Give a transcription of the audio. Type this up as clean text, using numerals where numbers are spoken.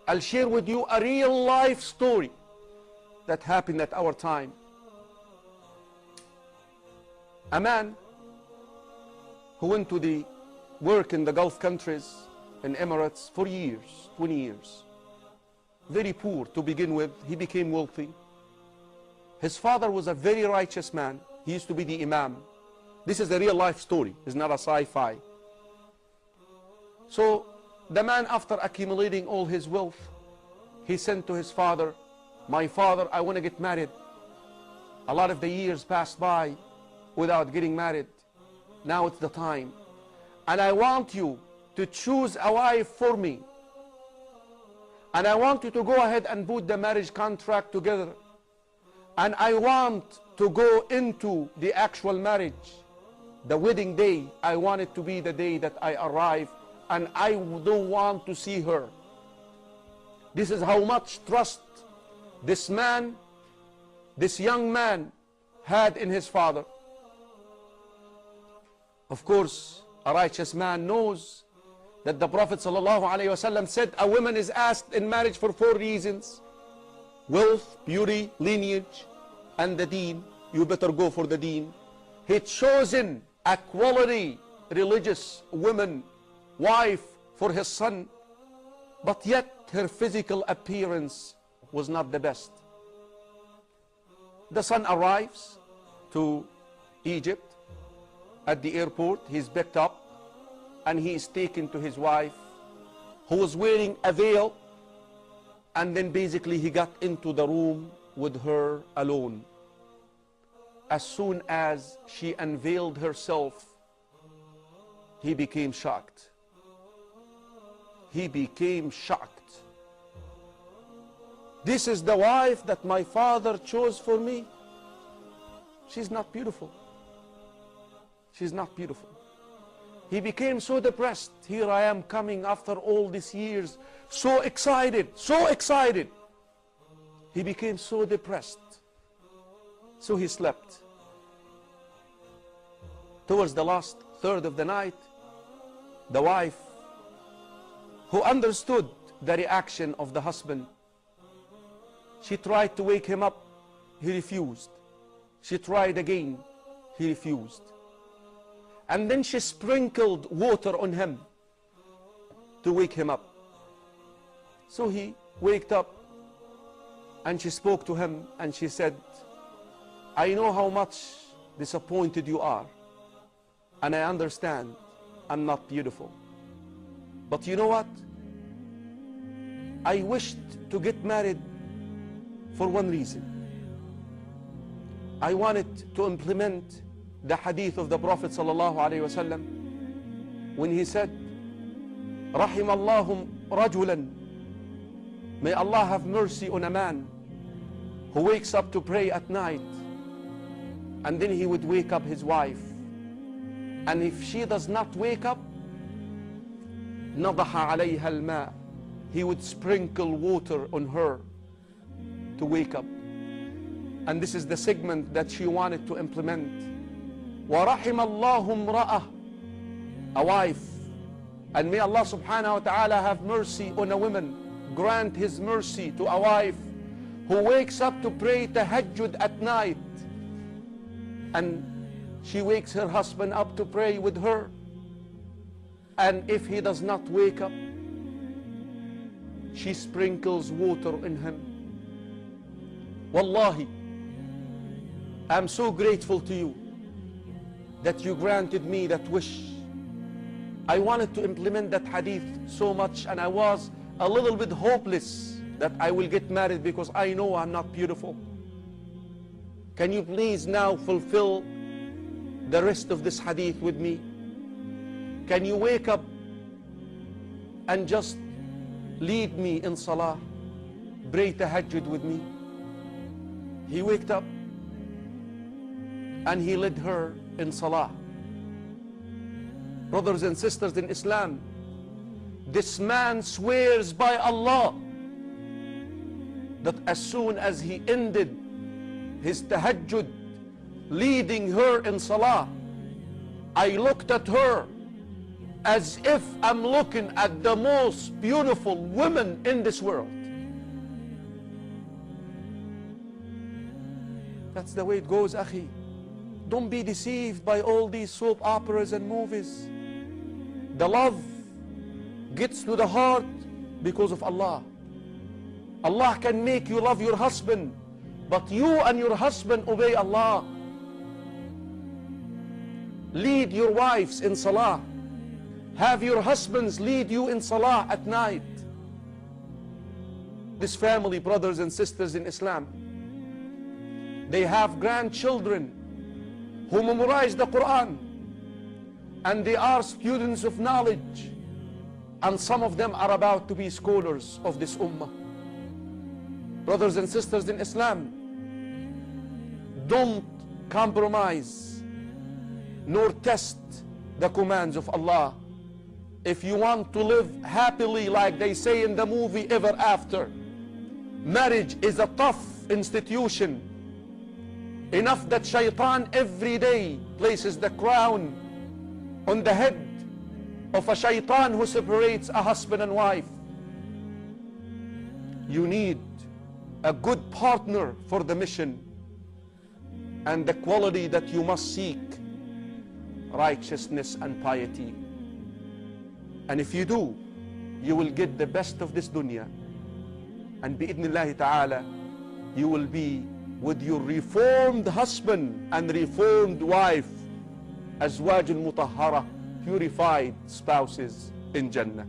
I'll share with you a real life story that happened at our time. A man who went to the work in the Gulf countries, in Emirates, for years, 20 years. Very poor to begin with, he became wealthy. His father was a very righteous man. He used to be the imam. This is a real life story, it's not a sci-fi. So the man, after accumulating all his wealth, he sent to his father, "My father, I want to get married. A lot of the years passed by without getting married. Now it's the time. And I want you to choose a wife for me. And I want you to go ahead and put the marriage contract together. And I want to go into the actual marriage. The wedding day, I want it to be the day that I arrive, and I don't want to see her." This is how much trust this man, this young man, had in his father. Of course, a righteous man knows that the Prophet ﷺ said a woman is asked in marriage for 4 reasons: wealth, beauty, lineage, and the deen. You better go for the deen. He'd chosen a quality religious woman, wife for his son, but yet her physical appearance was not the best. The son arrives to Egypt. At the airport, he's picked up and he is taken to his wife, who was wearing a veil, and then basically he got into the room with her alone. As soon as she unveiled herself, he became shocked. He became shocked. "This is the wife that my father chose for me? She's not beautiful. She's not beautiful." He became so depressed. Here I am coming after all these years, so excited, so excited. He became so depressed. So he slept. Towards the last third of the night, the wife, who understood the reaction of the husband, she tried to wake him up. He refused. She tried again. He refused. And then she sprinkled water on him to wake him up. So he waked up, and she spoke to him and she said, "I know how much disappointed you are, and I understand I'm not beautiful. But you know what? I wished to get married for one reason. I wanted to implement the hadith of the Prophet ﷺ when he said, رحم الله رجلا, may Allah have mercy on a man who wakes up to pray at night, and then he would wake up his wife, and if she does not wake up, نضح عليها الماء, he would sprinkle water on her to wake up." And this is the segment that she wanted to implement. وَرَحِمَ اللَّهُ امْرَأَةً, a wife, and may Allah subhanahu wa ta'ala have mercy on a woman, grant his mercy to a wife who wakes up to pray tahajjud at night, and she wakes her husband up to pray with her, and if he does not wake up, she sprinkles water on him. Wallahi, I'm so grateful to you that you granted me that wish. I wanted to implement that hadith so much, and I was a little bit hopeless that I will get married because I know I'm not beautiful. Can you please now fulfill the rest of this hadith with me? Can you wake up and just lead me in salah, pray tahajjud with me? He waked up and he led her in salah. Brothers and sisters in Islam, this man swears by Allah that as soon as he ended his tahajjud leading her in salah, I looked at her as if I'm looking at the most beautiful women in this world. That's the way it goes, akhi. Don't be deceived by all these soap operas and movies. The love gets to the heart because of Allah. Allah can make you love your husband, but you and your husband obey Allah. Lead your wives in salah. Have your husbands lead you in salah at night. This family, brothers and sisters in Islam, they have grandchildren who memorize the Quran, and they are students of knowledge, and some of them are about to be scholars of this ummah. Brothers and sisters in Islam, don't compromise nor test the commands of Allah. If you want to live happily, like they say in the movie Ever After, marriage is a tough institution. Enough that shaitan every day places the crown on the head of a shaitan who separates a husband and wife. You need a good partner for the mission, and the quality that you must seek: righteousness and piety. And if you do, you will get the best of this dunya, and bi'idhnillahi ta'ala, you will be with your reformed husband and reformed wife, azwajul mutahhara, purified spouses in Jannah.